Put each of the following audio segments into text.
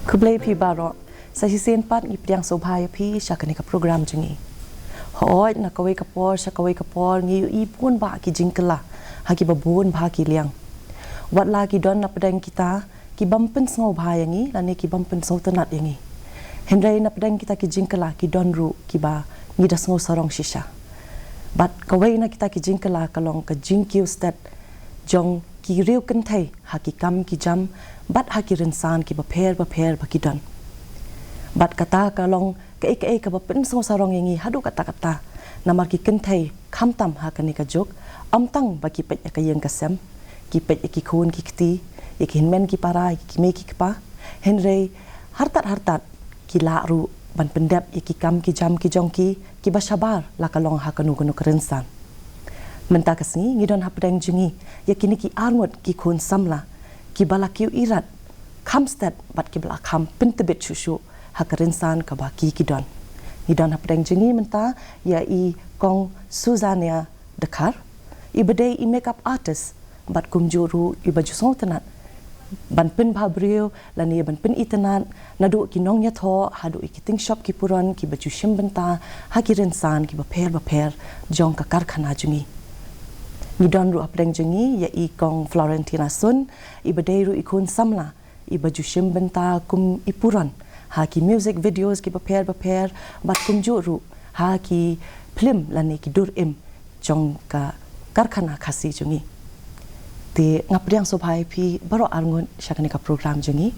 Kublai pi baro sa hisen pat ngi priang sobhaya pi syakani ka program jungi. Hoy na kawai kapor sa kawai kapor ngi i pun ba ki jingkela haki babun ba ki liang. Wat la ki don na pedang kita ki bampen sngo bhaya ngi lani ki bampen so tenat yangi. Hendrai na pedang kita ki jingkela ki don ru ki ba ngi das ngo sarong shisha. Bat kawai na kita ki jingkela kalong ka jingkiu stat jong ki riu kentai haki kam ki jam bat haki rinsan ki baper baki don. Bat kata kalong ka ka bapen so sarong yangi hadu kata namar ki kentai kamtam hakani ka jok amtang baki pet ya kayeng kasem ki pet ki khun ki kti ki hinmen ki para ki me ki pa henrei hartat ki la ru ban pendap ki kam ki jam ki jong ki basabar la kalong hakanu kanu kerensan menta kasni ngidon hapdeng jungi yakini ki armut ki khun samla ki balakiu irat kamstat bat ki bala kam pentebet shushu hakarensan ka baki ki don ngidon hapdeng jungi menta ya i kong Suzania Dekar i bedai i makeup artist bat kumjuru i baju song tenat ban pen bhabriu lani ban pen itenat nadu ki nong nya tho hadu i kiting shop ki puron ki baju shim benta hakiren san ki baper jong ka karkhana jungi ni don ru apdeng jungi ya i kong Florentina Sun i bedai ru i kun samla i baju shim benta kum i puron ha ki music videos ki baper bat kumjuru ha ki film lani ki dur im jong ka karkhana khasi jungi te ngapriang sobhai pi baro arngun syakani ka program jungi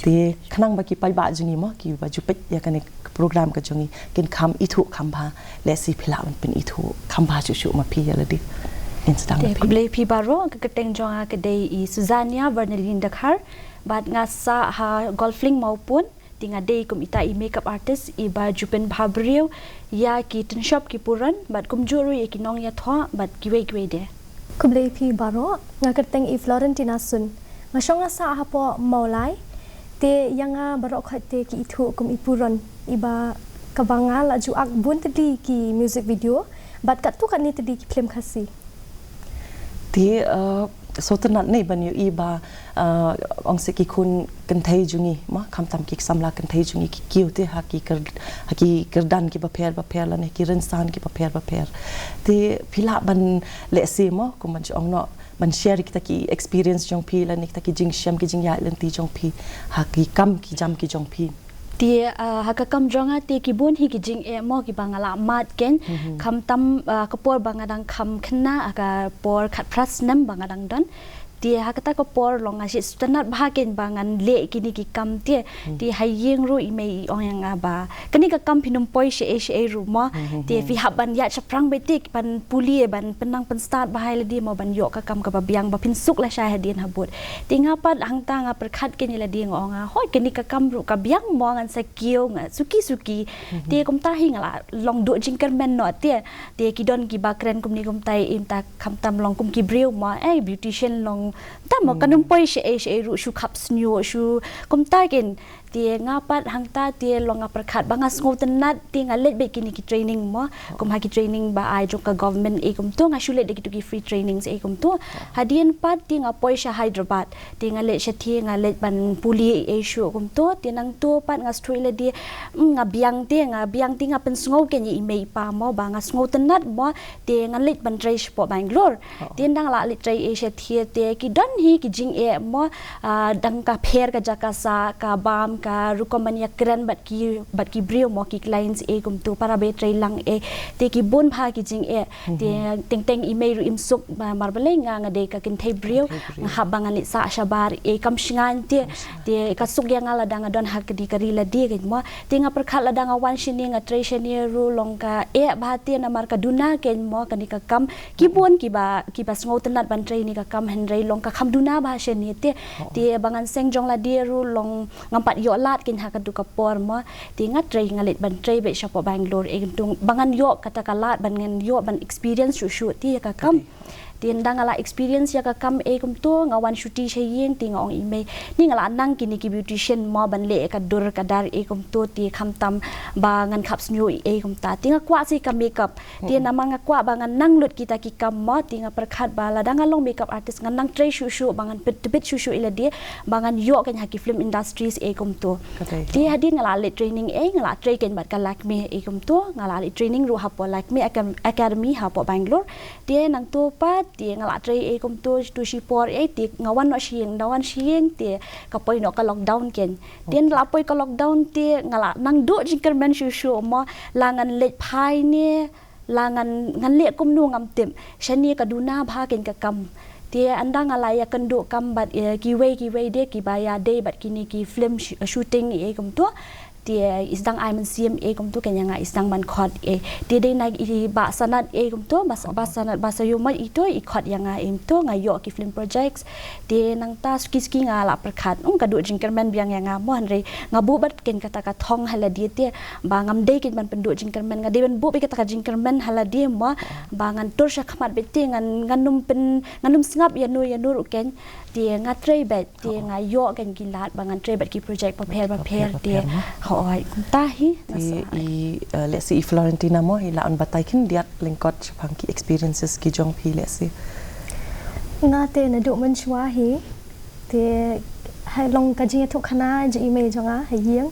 te khanang baki pai ba jungi mo ki baju pet ya kani program ka jungi kin kham ithu khamba lesi philaun pin ithu khamba chu ma pi yaladi instagram te kublai pi baro ka keteng jonga ka dei I Suzania Bernardin Dakar bat ngasa ha golfing maupun tinga dei kum ita I makeup artist I baju pen bhabriu ya ki tin shop ki puran bat kum juru ya ki nong ya tho bat kiwe de Kublai pi baro ngakerteng I Florentina Sun ngasong sa hapo maulai te yanga baro khate ki ithu kum ipuron iba kabangal aju ak bun tadi ki music video bat kat tu kan ni tadi ki film khasi te so tenat nei ban yu iba ong se ki kun kentai jungi ma kamtam ki samla kentai jungi ki kiu te haki kerdan ki baper la ne ki rensan ki baper te pila ban le se mo ko man ong no ban share kita ki experience jong pi la ne kita ki jing sham ki jing ya len ti jong pi haki kam ki jam ki jong pi ti hakakam jonga ti ki bun hi ki jing e mo ki bangala mat ken kham tam kapor bangadang kham khna aka por khat pras nam bangadang don ti hakata ko por longa si standard bahagen bangan le kini ki kam ti hayeng ru imei ong ba kani ka kam pinum poi she ru mo ti fi haban ya chaprang betik pan puli ban penang pen start bahai le di mo ban yo ka kam ka biang ba pin suk la sha hadin habut ti ngapat hang ta nga perkhat kini la di ngong hoi kini ka kam ru ka biang mo ngan sa kiu nga suki ti kum ta hing la long do jingker men no ti ki don ki ba kren kum ni kum tai im ta kham tam long kum ki briu mo beautician long ta mo kanum poi she ru shu khaps new shu kum ta ken ti ngapat hang ta ti longa perkhat bangas ngo tenat ti ngalet be kini ki training mo kum ha ki training ba ai jong ka government e kum to nga shulet de ki free trainings e kum to hadien pat ti nga poi sha Hyderabad ti ngalet sha thi ngalet ban puli e shu kum to ti nang to pat nga strele di nga biang ti nga pen ngo ken i mei pa mo ba nga ngo tenat mo ti ngalet ban trai sport Bangalore ti nang la lit trai e sha thi te ki don hi ki jing e mo dang ka pher ka jakasa ka bam ka rukomania kran bat ki brio mo ki clients e kum tu para be trai lang e te ki bon pha ki jing e te teng email ru imsuk marbale nga de ka kin thai brio habangan li sa shabar e kam shingan te ka suk yang ala dang don hak di kari la di kin mo te nga perkhat la dang wan shini nga trai shini ru long ka e bhati na mar ka duna ken mo kani ka kam ki bon ki ba sngo tenat ban trai ni ka kam henrei long ka kham duna ba sheni te bangan seng jong la di ru long ngampat yo lat kin ha ka du ka por mo ti ngat trai ngalet ban trai be shop Bangalore e tung bangan yo kata kalat bangan yo ban experience shu ti ka kam ti ndang ala experience ya ka kam kum tu ngawan shooting shaying ti ngong ime ni ngala nang kini ki beautician mo ban le ka dur ka dar kum tu ti kham tam ba ngan khap snyu kum ta ti nga kwa si ka makeup ti nama nga kwa ba ngan nang lut kita ki kam mo ti nga perkhat ba la dang long makeup artist ngan nang tray shushu ba ngan pit shushu ila dia ba ngan yo kan haki film industries kum tu ti hadin ngala le training ngala tray ken bat ka Lakme kum tu ngala le training ru hapo Lakme academy hapo Bangalore dia nang tu pa dia ngala tray kum tu shipor ti ngawan no shing dawan shing ti kapoi no ka lockdown ken dia lapoi ka lockdown ti ngala nang do jingkerman shushu mo langan let phai ni langan ngan le kum nu ngam tem shani ka duna bha ken ka kam ti anda ngala ya kendu kam bat giveaway de ki baya day bat kini ki film shooting kum tu dia isdang ai men sim kum tu kenya nga isdang man khot dia dei nai ba sanat kum tu ba sanat bahasa yuma itu ikot yang tu ngayo ki film projects dia nang ta ski nga la perkhat ka du jingkerman biang yang mo hanre ngabu bat ken kata ka thong hala dia te ba ngam dei ken ban pendu jingkerman nga ben bu kata ka jingkerman hala dia mo ba ngan tur sha khamat beti nganum singap ya nur ken dia ngatrai bet dia ngayo ken gilat ba ngan trai bet ki project paper dia oi tahi let's see Florentina mo ila on batai kin dia lengkot chapangki experiences ki jong pi let's see ngate na do man chwa hi te hai long ka jing thuk khana ji ime jonga hayeng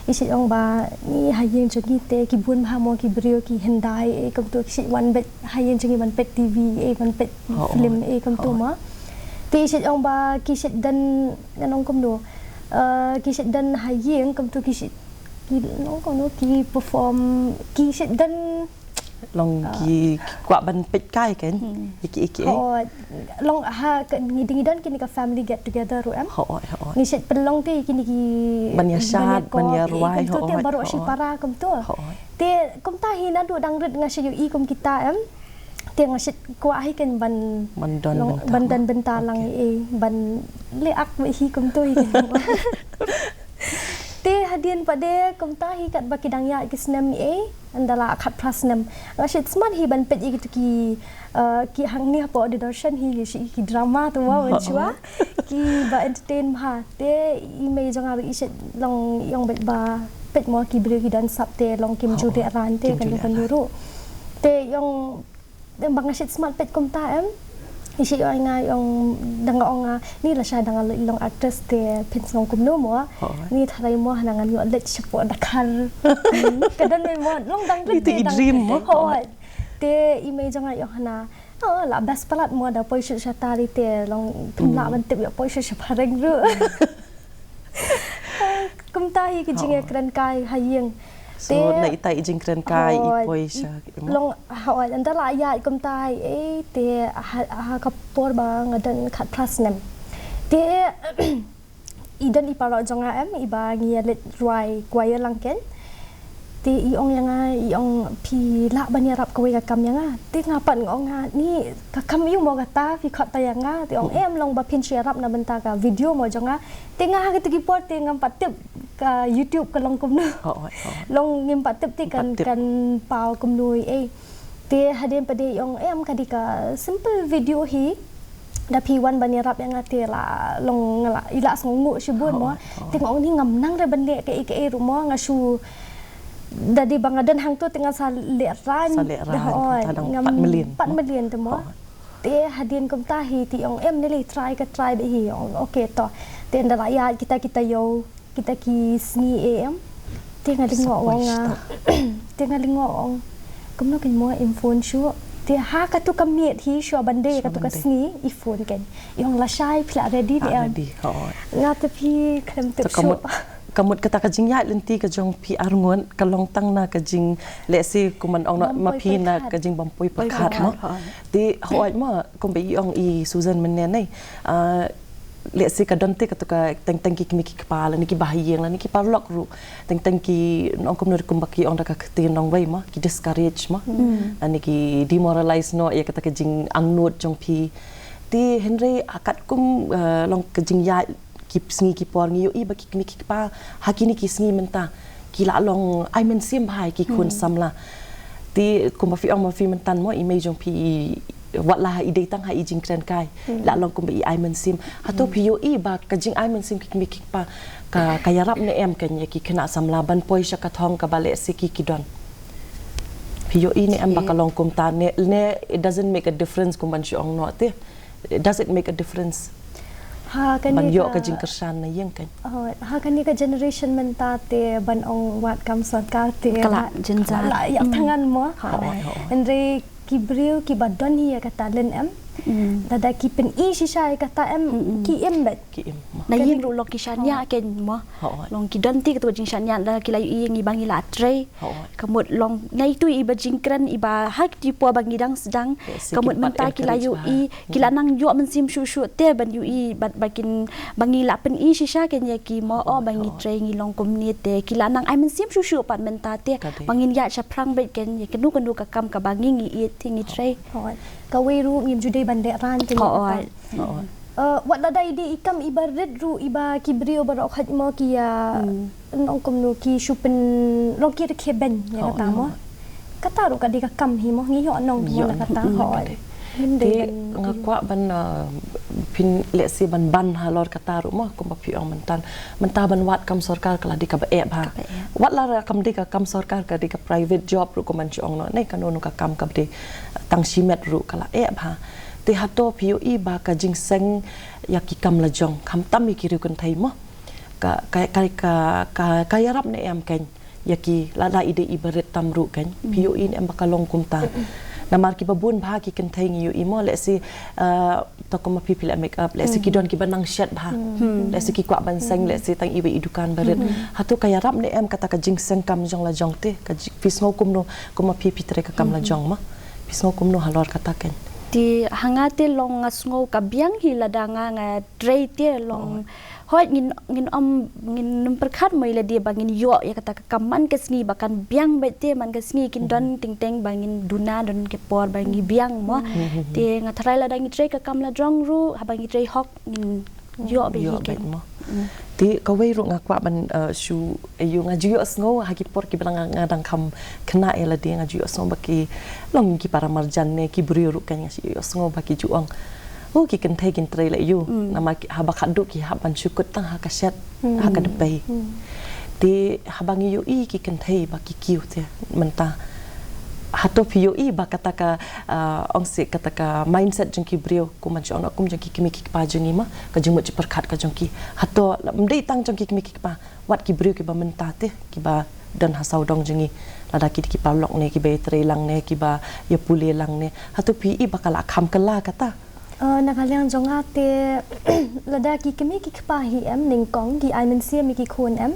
isi ong ba ni hayeng jogi te ki bun bha mo ki brio ki hendai kam tu ki one bet hayeng jogi one pet tv one pet film kam tu ma te isi ong ba ki sit dan nanong kum do ki sit dan hayeng kam tu ki long ko ki perform ki sit dan long ki kwa ban pet kai ken iki long ha ngiding dan kini ka family get together ru am ni sit pelong te kini ki banya shat banya ruai tu te baru si para kum tu te kum ta hina do dang rit nga si yu kum kita am te nga sit kwa hi ken ban dan bentalang ban le ak hi kum tu te hadian pada kumtahi kat baki dang ya kisnam andala khat prasnam rashid smart hi ban pet ki hang ni apo de darshan hi ki drama tu wa wenchwa ki ba entertain bha te ime jong abi iset long yong bet ba pet mo ki bre ki dan sap te long kim ju de ran te kan ru te yong bang rashid smart pet kumta isi orang yang dengar ni lah saya dengar long artis te pensong kumno mo ni tharai mo hanangan yo let support dakar kadang mo long dang itu dream mo te image nga yo hana la best palat mo da poisha chatari te long tumla ban tip yo poisha chapareng ru kumtahi ki jinge kran kai hayeng so na itai jingkran kai ipoi sha long hawai andala ya kumtai te ha kapor ba ngadan khat prasnem te idan iparo jonga iba ngia let ruai kwaya langken te iong iong pi la banya rap kwai ka kam yang te ngapan ngong ni ka kam yu mo gata pi khat ta yang te ong long ba pin share rap na benta ka video mo jonga te nga ha ki por te ngam patip ka YouTube ka long kum nu long ngim patip ti kan pau kum nui te hadin pade yong kadika simple video hi da P1 bani rap yang ate la long ngala ila songu shibun mo te ngong ni ngam nang re bande ke ru mo ngasu dadi bangadan hang tu tinggal sale ran ngam 4 million tu mo te hadin kum tahi ti yong ni try be hi okay to te ndala ya kita yo kita ki sni te ngalingong kum no ken mo phone shu te ha ka tu kamiet hi shu bande ka tu ka sni I phone ken yong la shai pla ready nga te pi krem te shu kamut kata kajing ya lenti kajong pi arngon kalong tang na kajing lesi kuman ong na mapi na kajing bampoi pakat mo ti hoat mo kumbe yong I Susan menen nei lesi kadonte katuka teng ki kimi kepala niki bahiyeng la niki parlok ru teng ki ong kumno kumbaki ong daka tin nong wei mo ki discourage mo niki demoralize no ya kata kajing angnut jong pi ti Henry akat kum long kajing ya ki sngi ki por ngi yo I baki kimi ki pa hakini ki sngi menta ki la long ai men sim bhai ki kun samla ti kum ba fi ong ma fi mentan mo image jong pi wat lah ide tang ha ijing kren kai la long kum bi ai men sim hato POE ba ka jing ai men sim ki mi ki pa ka yarap ne em kan ki kena samla ban poi sha ka thong ka bale si ki don POE ne em ba ka long kum ta ne it doesn't make a difference kum ban ong no te does it make a difference ban yo ka jing kersan na yang kan ha kan ni ka generation menta te ban ong wat kam sarkar te kala jenza la ya tangan mo andre kibriu ki badon hi kata len em dada ki pen I shisha kata em ki em bet na yin ru lok ki shanya ken mo long ki don ti to jing shanya la ki la yin i bangi la tre kamut long nai tu i ba jing kran i ba hak ti po bangi dang sedang kamut menta ki la yu I ki la nang yo men sim shu shu te ban yu I bat bakin bangi la pen I shisha ken ya ki mo o bangi tre ngi long kum ni te ki la nang ai men sim shu shu pat menta te bangin ya cha prang bet ken ya kenu ka kam ka bangi ngi I tingi tre ka we ru ngim jude bande ran te wat da ide ikam ibarat ru iba kibrio barok hat mo ki ya nong kum nu ki shupen long ki ke ben ya kata mo kata ru ka di ka kam hi mo ngi ho nong mo kata ho te ngakwa ban pin le si ban halor kata ru mo kum pi ong mentan ban wat kam sarkar kala di ka ba ba wat la kam di ka kam sarkar ka di ka private job ru kum man ong no nei kanonu ka kam ka di tang simet ru kala ba te hato POE ba ka jing seng ya ki kam la jong kam tam ki ru kun thai mo ka yarap ne em ken ya ki la ide ibaret tam ru ken POE ne em ba long kum ta namar ki babun ba ki kan thai ngi imo le si to ko ma people make up le si ki don ki banang shet ba le si ki kwa ban seng le si tang ibe idukan baret hato ka yarap ne em kata ka jing seng kam jong la jong te ka fis ngo kum no ko ma pipi tre ka kam la jong ma fis ngo kum no halor kata ken ti hangate long ngasngo kabyang hiladanga nga dre te long hoi ngin perkhat mai la dia bangin yo ya kata kaman kesni bakan biang bete man kesni kin don ting teng bangin duna don ke por bangi biang mo ti ngathrai la dangi tre ka kam la jong ru habangi tre hok ngin yo be hiken mo ti ka wei ru ngakwa ban shu ayu ngajuyo sngo hagi por ki blang ngadang kam kena ela dia ngajuyo sngo baki long ki para marjan ne ki buri ru kan ngasi yo sngo baki juang ki kan thai kin tre la yu nama haba khadu ki haban shukut tang ha ka set ha ka depai ti habangi yu I ki kan thai baki kiu te menta hato POE ba kata ka ongsi kata ka mindset jengki brio ku man chong kum jengki kimi ki pa jengi ma ka jengmo ci perkhat ka jengki hato mdei tang jengki kimi ki pa wat ki brio ki ba menta te ki ba dan hasau dong jengi lada ki pa lok ne ki be tre lang ne ki ba ya pule lang ne hato PE ba kala kham kala kata nakaliang jonga te lada ki kimi ki pa hi em ning kong ki ai men sia mi ki khun em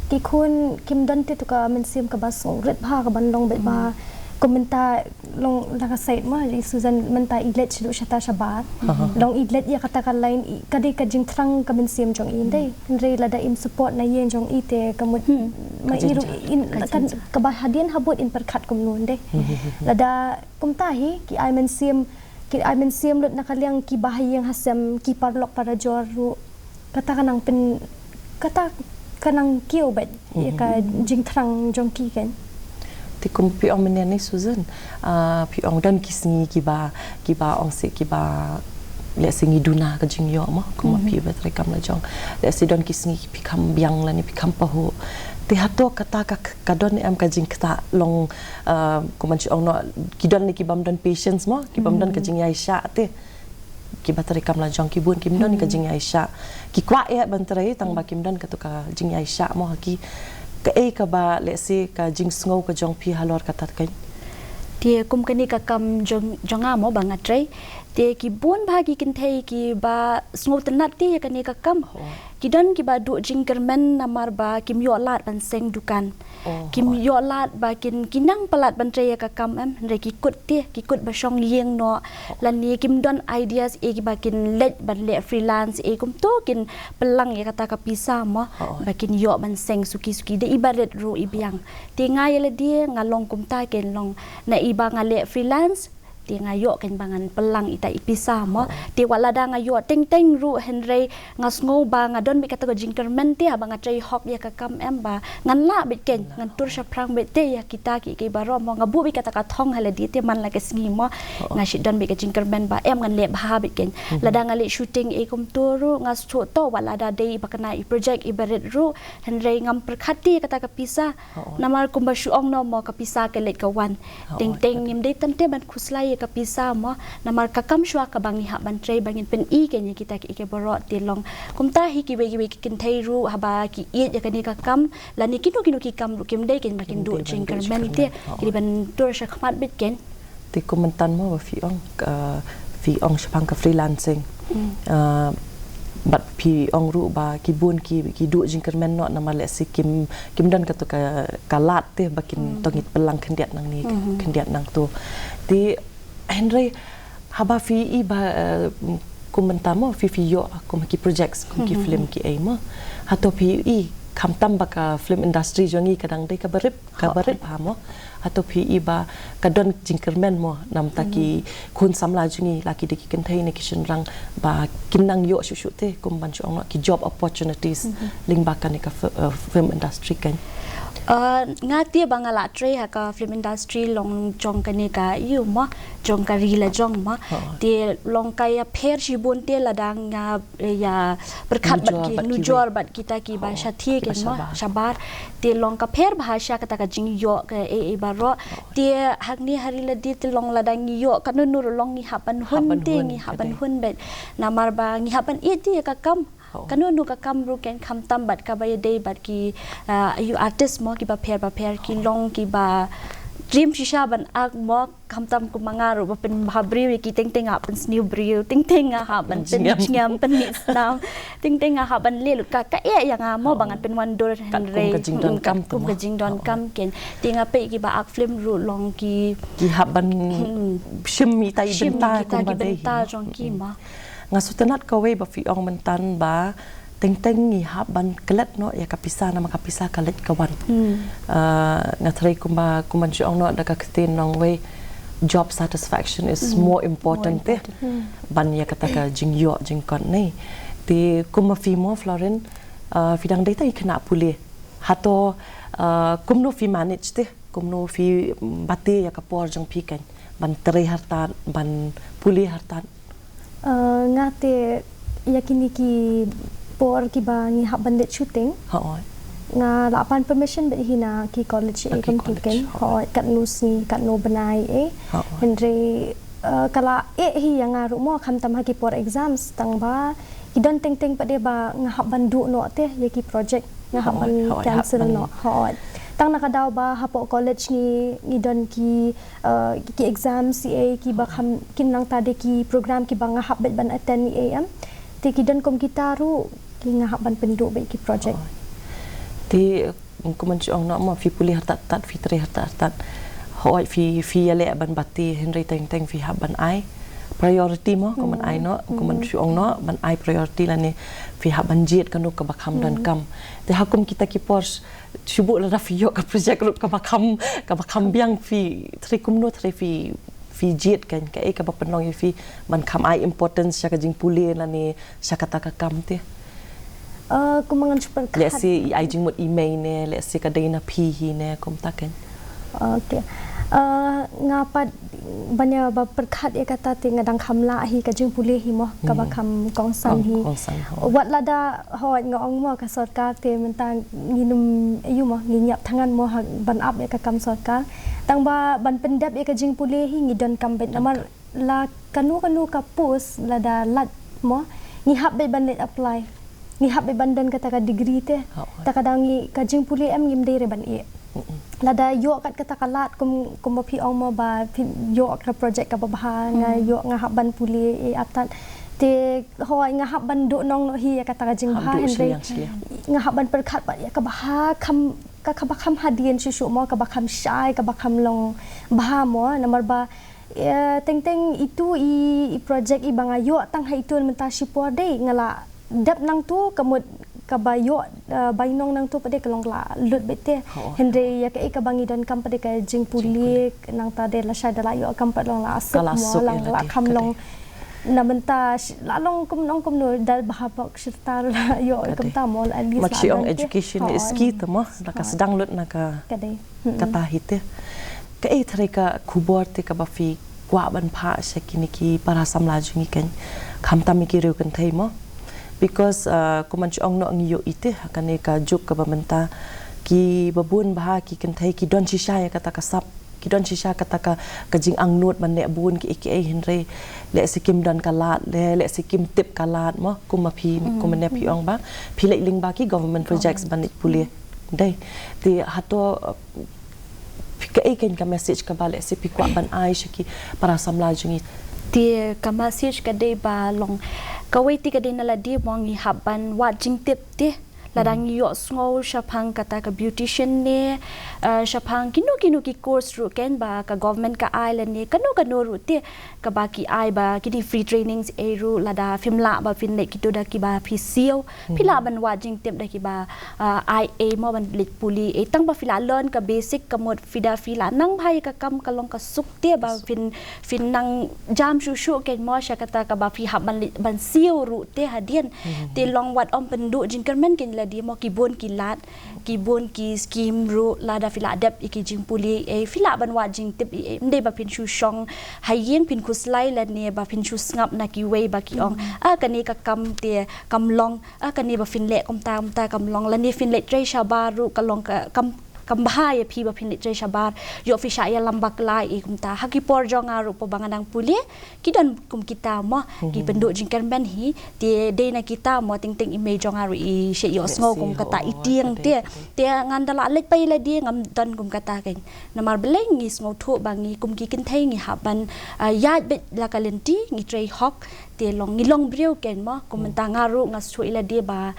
ki khun kim don te to ka men sim ka ba song ret bha ka ban long be ba komenta long la ka sait ma ri Susan menta ilet chu shata shabat long ilet ya kata ka line ka de ka jing thrang ka men sim jong in dei re lada im support na yen jong i te ka mut ma iru in kan ka ba hadian habut in perkhat kum nun dei lada kumta hi ki ai men sim ki ai men sim lut nakaliang ki bahayang hasam ki parlok para joru kata kanang pen kata kanang kiu bet ka jing thrang jong ki ken ti kum pi ong men ni Susan pi ong dan kisngi ki ba ong se ki ba le singi duna ka jing yo ma kum pi bet rekam la jong le si don kisngi ki kam biang la ni pi kam pa ho ti hato kata ka don em ka jing kata long ko man chi ong no ki don ni ki bam don patience mo ki bam don ka jing Aisha te ki batari kam la jong ki bun kim don ni ka jing Aisha ki kwa e ban trai tang ba kim don ka to ka jing Aisha mo ki ka ka ba le si ka jing sngo ka jong pi halor kata kan ti kum kani ka kam jonga mo banga tre te ki bun bagi kin thei ki ba sngo tanat ti kani ka kam ki don ki ba du jingkermen namar ba kim yo lat ban seng dukan kim yo lat ba kinang palat ban tre ka kam em re ki kut ba shong yeng no lan ni kim don ideas e ki ba kin let ban le freelance e kum to kin pelang ya kata ka pisa mo ba kin yo ban seng suki de ibaret ru ibiang te ngai le dia ngalong kum ta ken long na iba ngale freelance ti ngayok ken bangan pelang ita ipisa mo ti walada ngayok ting ru henry ngasngo ba ngadon bi kata jingkermen ti abang atrai hok ya kakam em ba ngan la bit ken ngan tur saprang bet te ya kita ki baro mo ngabu bi kata ka thong hala di te man la ke sngi mo ngashi don bi ka jingkermen ba em ngan le ba bit ken lada ngale shooting e kum turu ngas chu to walada dei bakana i project ibaret ru henry ngam perkhati kata ka pisa namar kumba shuong no mo ka pisa ke let ka wan ting nim dei tante ban khuslai ka pisa mo namar kakam shwa ka bangi ha ban trei bangin pen i ke nya kita ki ke baro ti long kumta hi ki we kin thei ru haba ki i ya kani kakam lani kinu ki kam ru kim dei ken makin du jingkermen ti ki ban tur sha khmat bit ken ti komentan mo fi ong shapang ka freelancing bat pi ong ru ba ki bun ki du jingkermen no nama le si kim dan ka to ka kalat te bakin tongit pelang kendiat nang ni kendiat nang tu ti Henry haba fi i ba komentar mo fi yo aku ki projects ki film ki ai mo hato pi i kam tam ba ka film industry jongi kadang dei ka barip ha mo atau pi iba kadon jingkermen mo nam taki kun samla jungi laki de ki kentai ne kishin rang ba kinang yo shu te kum ban chong ki job opportunities ling bakan ka film industry kan ngati bangala tre ha ka film industry long jong kani ka yu mo jong ka rila jong mo ti long ka ya pher shibun te ladang ya berkat bat ki nujor bat kita ki bahasa thi ke mo shabar ti long ka pher bahasa kata ka jing yo ka e baro ti hakni hari la di ti long ladang yo ka nur long ni hapan hun te ni hapan hun bet namar ba ni hapan i ti ka kam kanu nu ka kam ru ken kham tam bat ka ba day bat ki you artist mo ki ba pher ki long ki ba dream shisha ban ak mo kham tam ku mangaru ba pen bhabri ki teng a pen sniu briu teng a ha ban pen ngam pen ni snam teng a ha ban le ka e yang a mo bangan pen wan dor hen re kum ka jing don kam ken ting a pe ki ba ak film ru long ki ha ban shim mi tai benta kum ba dei jong ki ma ngasutenat kawe ba fi ong mentan ba teng ni ha ban kelet no ya kapisa nama kapisa kalet kawan ngathrai kuman ong no da ka ktin nong we job satisfaction is more important te ban ya kata ka jing yo jing kon nei ti kuma fi mo florin fidang data ikna pule hato kumno fi manage te kumno fi bate ya kapor jong pi kan ban tere hartan ban pule hartan ngate yakini ki por ki ba ni hab bandet shooting nga lapan permission be hina ki college e kam tiken kat nus ni kat no banai e henry kala e hi yang aru mo kham tam ha ki por exams tang ba ki don teng pa de ba nga hab bandu no te ye ki project nga hab ban cancel no tang nakadaw ba hapo college ni don ki exam CA ki ba kham kinang tade ki program ki ba nga hab ban attend ni am ti ki don kom kita ru ki nga hab ban pendu ba ki project ti kuman chong no mo fi puli hartat fi tre hartat hoi fi ale ban bati Henry teng fi hab ban ai priority mo kuman ai no kuman chong no ban ai priority la ni fi hab ban jet kanu ka bakham dan kam te hakum kita ki pors sibuk la fi yo ka project ru ka bakham biang fi tri kumno tri fi jet kan ka e ka penong fi ban kam ai importance sya ka jing puli la ni sya kata ka kam te kumangan super let's say ai jing mot email ne let's say ka dai na phi hi ne kum taken okay ngapa banya ba perkhat e kata te ngadang khamla hi ka jing pule hi mo ka ba kham kongsan hi wat lada hoi ngong mo ka sarkar te mentang nginum yu mo nginyap thangan mo ban up e ka kam sarkar tang ba ban pendap e ka jing pule hi ngidon kam bet namar la kanu ka pus lada lat mo ngi hab be ban net apply ngi hab be ban don kata ka degree te ta kadang ngi ka jing pule em ngim dei re ban e lada yo kat kata kalat kum pi ong mo ba yo ka project ka ba nga yo nga haban puli e atat te hoi nga haban do nong no hi kata ka jing ba henry nga haban perkhat ba ya ka ba kham hadien shu mo ka ba kham shai ka ba kham long ba mo namar ba teng itu i project i banga yo tang ha itu menta sipor dei ngala dap nang tu kamut kabayo bainong nang tu pade kalong la lut bete Henry ya ke kabangi dan kam pade ka jing pulik nang tade la syada la yo kam padong la asuk mo lang la kam long na benta lalong kum no dal bahabak serta la yo kam ta mo at least Machi ang education is key tamo naka sedang lut naka kata hite ka thare ka khubor te ka bafi kwa ban pha se kiniki para samla jungi kan kham tam ki reu kan thai mo because kumanch ong no ngiyo ite kane ka juk ka bamenta ki babun baha ki kan thai ki don shisha ya kata ka sap ki don shisha kata ka kajing ang nut man ne bun ki eke hinre le sikim don kalat le sikim tip kalat mo kumapi kumane pi ong ba pi le ling ba ki government projects banit puli dai ti hato ka eken ka message ka bale si pi kwa ban ai shiki para samla jungi ti ka message ka dei ba long kawai ti ka dei nala di mong hi haban wa jing tip ti ladang yo sngo shapang kata ka beautician ne shapang kinu ki course ru ken ba ka government ka island ne kanu ru ti ka ba ki ai ba ki free trainings e ru lada fimla ba fin ne ki to da ki ba physio phila ban wa jing tip da ki ba ia mo ban lit puli e tang ba phila learn ka basic ka mod fida phila nang bhai ka kam ka long ka suk te ba fin nang jam shu ken mo sha kata ka ba phi hab ban siu ru te hadien te long wat om pendu jing kermen ken di mo kibon ki scheme ru lada fila adap iki jing puli e fila ban wa jing tip e ndai ba pin shu shong hayeng pin kuslai la ne ba pin shu ngap na ki wei ba ki ong kani ka kam te kam long kani ba fin le kom ta kam long la ne fin le tre sha ba ru ka long ka kam bahaya phi ba phin le tre shabar yo fi sha ya lambak lai e kum ta haki por jong aru po banganang puli kidan kum kita mo ki penduk jingkan ben hi ti de na kita mo ting image jong aru i she yo sngo kum kata itiang te ngandala lek pai la di ngam dan kum kata ken namar beleng ngi sngo thu bangi kum ki kin thai ngi haban ya bet la kalenti ngi tre hok te long ngilong brio ken mo kumenta ngaru ngasu ila dia ba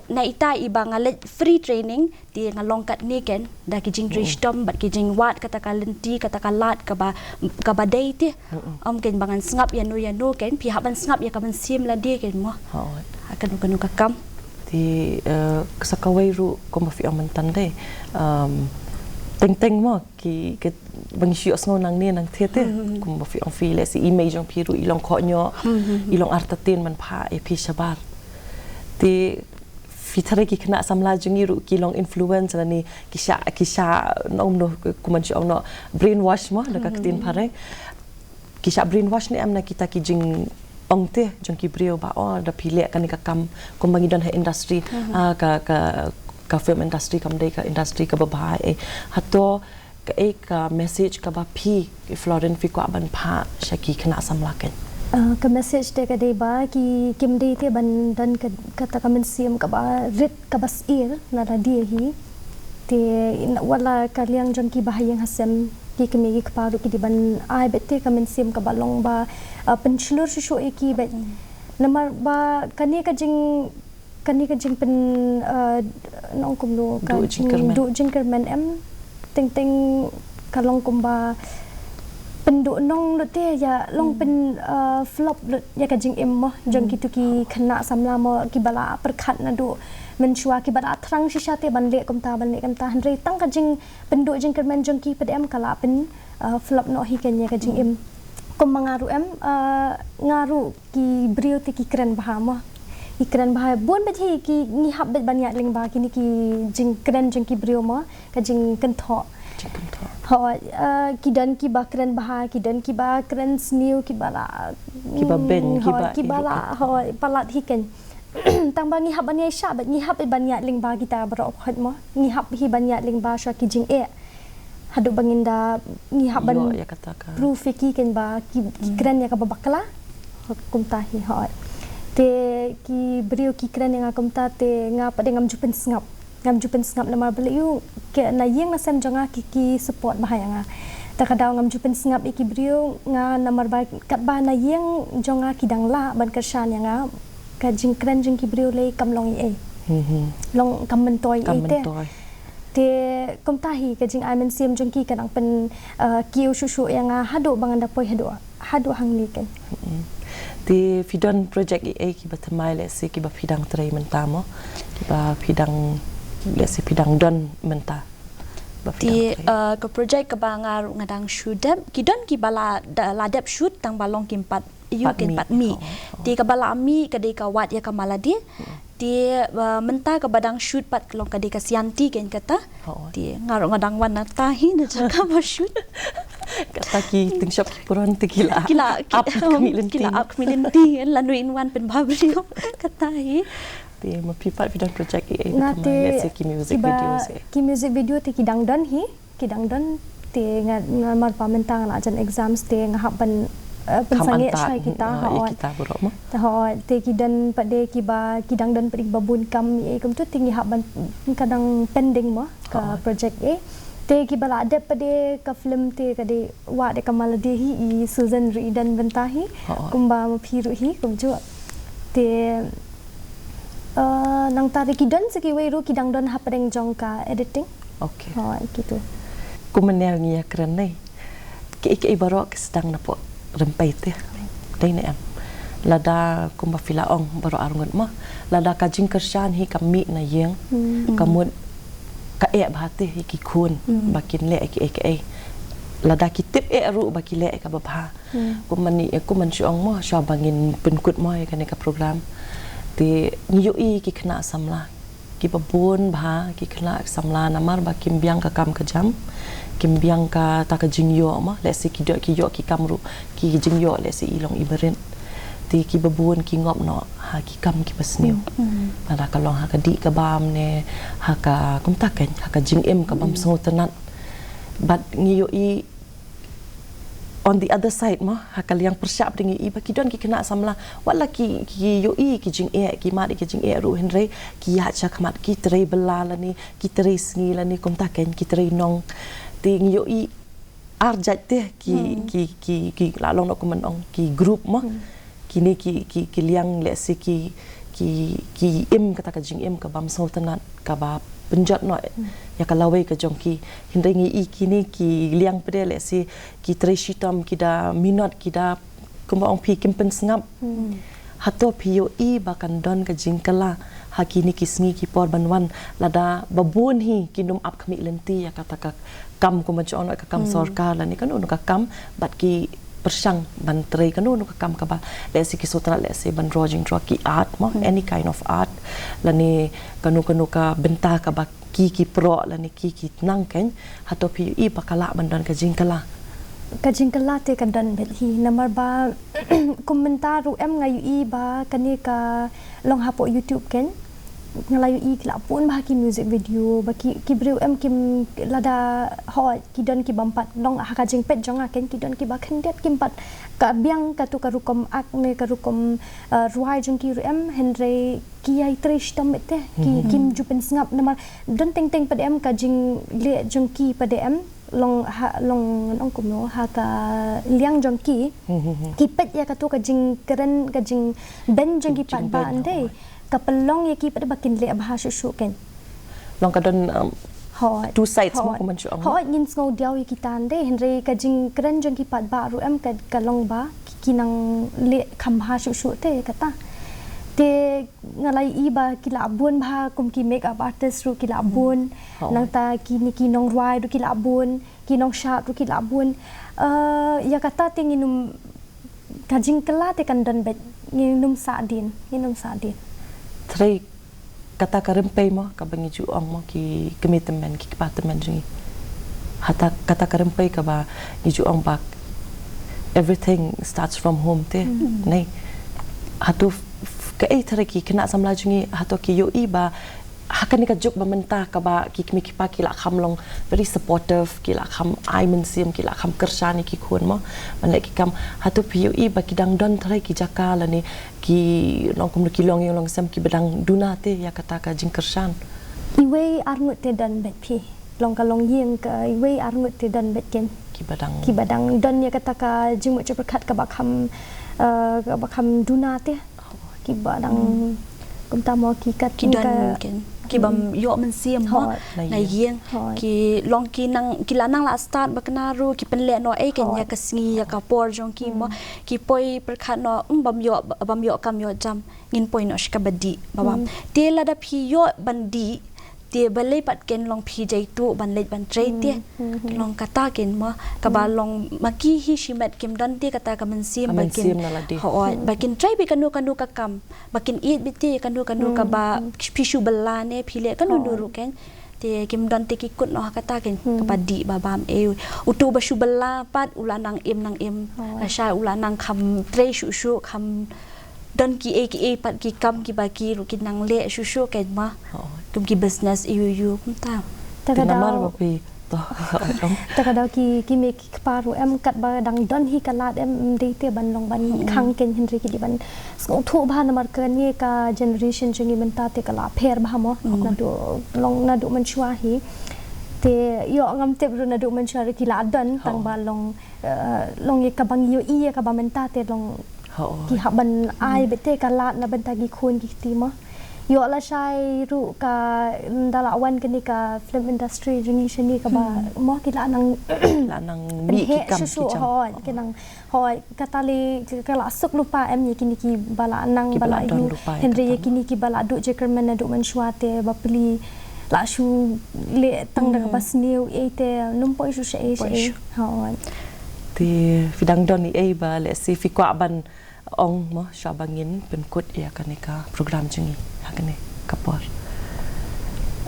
na ita iba ngalet free training ti ngalong kat ni ken da ki jing tristom bat ki jing wat kata kalenti kata kalat ka ba dei ti ken bangan ngap yanu ken pi haban ngap ya kaban sim la dia ken mo akan ka kam ti sakawai ru ko mafi ang mantande teng mo ki bang syu sngo nang ne nang thete kum ba fi ang fi le si image ang piru ilong kho nyo ilong artatin man pha e pi shabar ti fitare ki kena samla jungi ru ki long influence la ni kisha nom no kuman syu no brainwash mo la ka tin phare kisha brainwash ni amna kita ki jing ong te jong ki brio ba da phile kan ka kam kum bangi don ha industry ka film industry kam dei ka industry ka ba hato ka message ka ba phi Florence fi kwa ban pha shaki khana samlaken ka message te ka dei ba ki kim dei te ban dan kata ka men sim ka ba rit ka bas ir na da dia hi te wala ka liang jong ki bahayang hasem ki kemi ki paru ki di ban ai bete ka men sim ka balong ba penchulur shu ki bet namar ba kani ka jing pen nong kum do ka do jingkerman em ting kalong kum ba pendu nong lu te ya long pen flop lu ya ka jing em mo jong ki tu ki khana samla mo ki bala perkhat na do menchua ki bala thrang shisha te ban le kam ta hanre tang ka jing pendu jingkerman jong ki ped em kala pen flop no hi ken ya ka jing em kum mangaru em ngaru ki brio te ki kren bah mo ikran bahaya bon bethi ki ni hab bet banyak ling ba kini ki jing kren jing ki brio ma ka jing kentho ho ki dan ki ba kren bahaya ki dan ki ba kren sniu ki bala ki ba ben ki bala ho palat hiken tang ba ni hab banyak sha bet ni hab bet banyak ling ba kita bro khat mo ni hab hi banyak ling ba sha ki jing hadu banginda ni hab ban ya katakan proof ki ken ba ki kren ya ka babakla kum tahi ho te ki brio ki kren yang akum ta te nga pa ngam jupen ngap na marbel yu ke na yeng na sem jonga ki support bahaya nga ta kadaw ngam jupen ngap iki brio nga na marba kat ba na yeng jonga ki dangla ban kersan yang nga ka jing kren jing ki brio le kam long long kam mentoy te kom tahi ka jing amen sim jong ki kadang pen kiu shushu yang nga hadu bangan da poi hadu hang ni ken Di fidon project ki batamai le si ki ba pidang tray mentamo ki ba pidang le si pidang don menta di ke project ke bangar ngadang shootep kidon ki bala ladep shoot tang balong kimpat yu kin pat mi di ke bala mi ke de ka wat ya kamala di menta ke badang shoot pat kelong ke de ka sianti ken kata di ngaruk ngadang wan tahi na jaka ba shoot kata ki ting shop puron tikila up kami lenti lanu in wan pen babrio kata hi di mapipat fidon project batamai le si ki music video se ki music video ti kidang don ti ngamar pamentang la jan exams ti ngahap ban pensangit syai kita kita buruk mah te kidan pada kiba kidang dan perik babun kam kum tu tinggi hak ban kadang pending mah ka project te kiba la ada pada ka film te kade wa de kamal de hi Susan Ridan bentahi kumba phiru hi kum ju te nang tari kidan seki weru kidang don hapreng jongka editing okey gitu kumenel ngia keren nei ki ibarok sedang napo rempai teh dai ne am lada kumba filaong baro arungut mah lada ka jing kersan hi kami na yeng kamut ka bahate hi ki kun bakin le ki lada kitip ru baki le ka babha kumani aku mensyong mah sya bangin penkut mah kan ka program ti nyui ki kena samla ki babun bha ki kena samla namar ba kimbiang ka kam ka jam kimbiang ka ta ka jingyo ma le si ki yo ki kamru ki jingyo le si ilong iberin ti ki babun ki ngop no ha ki kam ki pasniu pada kalong ha ka di ka bam ne ha ka kum ta ken ha ka jing em ka bam so tenat but nyui on the other side mah hakal yang persiap dengan iba kidon ki kena samla wala ki yoi ki jing ki mat ki jing ru henry ki ya cha khamat ki trei belala ni ki trei sngi la ni kum ta ken ki trei nong ting yoi arjat te ki la long no kuman ong ki group mah kini ki liang le si ki im kata ka jing im ka bam sultanat ka ba penjat no ya kalawai ka jongki hindai ngi kini ki liang pede le si ki treshitam ki da minot ki da kumba ong pi kimpen sngap hato pio bakan don ka jingkala hakini kisngi ki por banwan lada babun hi kinum ap khami lenti ya kata ka kam ko ma chon ka kam sarkar la ni kan ka kam bat ki persang ban trei kan ka kam ka ba le si ki sotra le si ban drawing draw ki art mo any kind of art la ni kanu ka benta ka ba ki pro la ni ki nang ken hato pi bakala ban don ka jingkala te kan dan bet hi namar ba komentar em ngayu ba kani ka long hapo YouTube ken ngalayu kila pun bah ki music video baki ki breu em kim lada ho ki don ki bampat long ha jing pet jonga ken ki don ki ba khendet kim pat ka biang ka tu ka rukom ak ne ka rukom ruai jong ki em henry ki ai trish tom te ki kim jupen sngap namar don teng pad em ka jing le jong ki pad em long kum no ha ka liang jong ki pet ya ka tu ka jing keren ka jing ben jong ki pat ba ande kapelong ya ki pada bakin le bahasa syuken long kadon two sides mo ko man syong ho ngin ngau diaw kita ande henry ka jing keren jong ki pat ba ru em ka long ba kinang le kham bahasa syu te kata te ngalai iba kila abun ba kum ki make up artist ru kila abun nang ta ki nong ruai ru kila abun ki nong sharp ru kila abun ya kata te nginum ka jing kala te kan dan bet nginum sadin trei kata ka rempai mo ka bangi ju ong mo ki commitment ki department jingi kata ka rempai ka ba ni ju ong bak everything starts from home te nei hatu ka trei ki kena samla jingi hatu ki yo ba hakan ni ka juk ba menta ka ba ki mi ki pa ki la kham long very supportive ki la kham ai men sim ki la kham kersani ki khun mo man le ki kam hatu pi ba ki dang don trei ki jaka la ni ki long kum ki long yang long sam ki bedang duna te ya kata ka jing kersan iwe arngut te dan bet pi long ka long yeng ka iwe arngut te dan bet ken ki badang don ya kata ka jing mo cepat ka ba kham duna te ki badang kum ta mo ki kat ki don ken ki bam yo men siam mo na yeng ki long ki nang ki lanang la start bakna ru ki pen le no e ken ya kasngi ya ka por jong ki mo ki poi perkhat no bam yo kam yo jam ngin poi no shkabadi babam te la da phi yo bandi tie balai pat ken long phi jai tu ban lej ban trai tie long kata ken mo ka ba long maki hi shimat kim dan tie kata ka men sim bakin ho bakin trai bi kanu ka kam bakin eat bi tie kanu ka ba pishu balane phile kanu nuru ken tie kim dan tie ki kut no kata ken ka ba di ba bam e utu ba shu bala pat ulanang em sha ulanang kham trai shu kham dan ki e pat ki kam ki ba ki ru ki nang le shu ken ma tum ki business iu kum ta Tinamar bapi to takadaw ki me ki paru em kat ba dang don hi kalat em de te ban long ban khang ken henry ki ban so thu ba na mar kan ye ka generation jingi menta te kala pher ba mo na du man chwa hi te yo ngam te ru na du man chwa ki la don tang ba long ye ka bang yo i ka ba menta te long ki ha ban ai bete kalat na ban ta gi khun ki ti mo yo la shai ru ka dala wan kani ka film industry jingi shani ka ba mo ki la nang mi ki kam ki jam ki nang hoi katali ka la suk lupa em ni kini ki bala nang bala yu henry ye kini ki bala du je kerman na du man shwate ba pli la shu le tang da bas new e te num poi shu she hoi ti fidang don ni e ba le si fi kwa ban ong mo shabangin pen kut ya kanika program jingi hakane kapor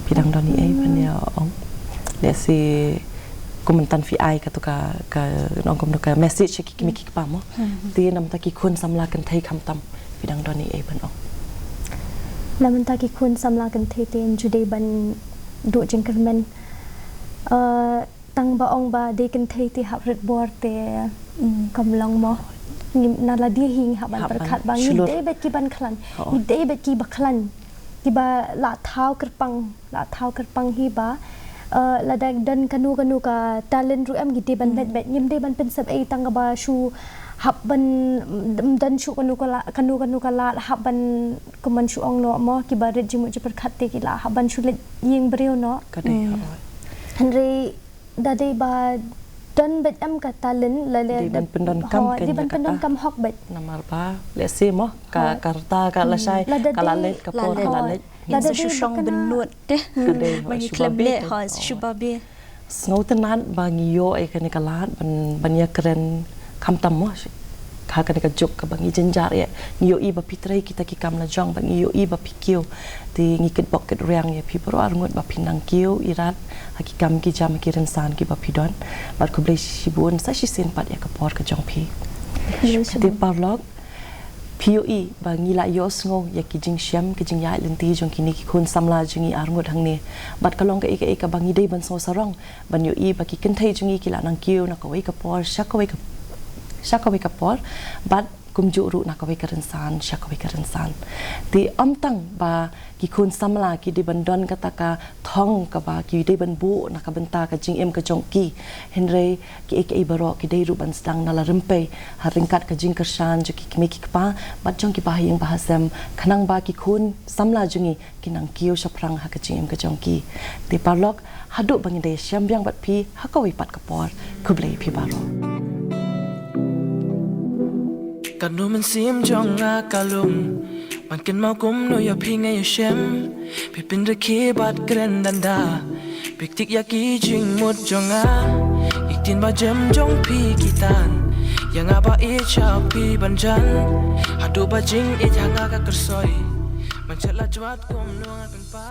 pidang doni ai panya ong le si komentan fi ai ka to ka nong kom ka message ki kimi ki pa mo ti nam ta ki khun samla kan thai kham tam pidang doni ai ban ong nam ta ki khun samla kan thai ten jude ban do jing kermen tang ba ong ba de kan thai ti hab red bor te kam long mo na la dia hing ha ban perkhat bang ni de bet ki ban khlan ni de bet ki baklan ki ba la thau kerpang hi ba la dan kanu ka talent ru em gi de ban bet nyim de ban pen sab ei tang ba shu hab ban dan shu kanu ka la hab ban kuman shu ong no mo ki ba red jimu je perkhat te ki la hab ban shu le ying breu no ka de henry da de ba dan bet am ka talent la le ban pendon kam di ban pendon kam hok bet namar ba le se mo ka karta ka la shai ka la let ka por la let la de shu shong benut te bagi klub le ha shu ba be ngau tenan ba ngiyo ai ka ni ka lat ban ya keren kam tam mo ka ka jok ka bangi jenjar ya ngiyo i ba pitrai kita ki kam la jong ba ngiyo i ba pikio ti ngikit pocket riang ya pi pro arngot ba pinang kio irat hakikam ki jam ki rensan ki ba pidon bar ko blai shibun sa shi sen pat ya ka por ka jong pi ti parlok POE ba ngila yo sngo ya ki jing syam ki jing ya lenti jong kini ki khun samla jingi arngot hang ne bat kalong ka ika bangi dei ban so sarong ban yo i ba ki kenthai jingi ki la nang kio na ka wei ka por shakawai ka por bat kumju ru na ka wei ka rensan shakawai ka rensan ti amtang ba ki khun samla ki di bandon kata ka thong ka ba ki dei ban bu na ka benta ka jing em ka jong ki henry ki ek baro ki dei ru ban stang na la rempe ha ringkat ka jing kersan jo ki mi ki pa bat jong ki ba yang bahasam khanang ba ki khun samla jungi kinang kiu shaprang ha ka jing em ka jong ki ti parlok hadu bang dei syambyang bat pi ha ka wei pat ka por kublei pi baro Kanu men sim jong a kalum man ken mau kum no ya pinga ya shem pipin de ki bat kren danda pik tik ya ki jing mut jong a ik tin ba jem jong pi kitan yang aba e cha pi banjan hadu ba jing e janga ka kersoi man chat la jwat kum no ngan pa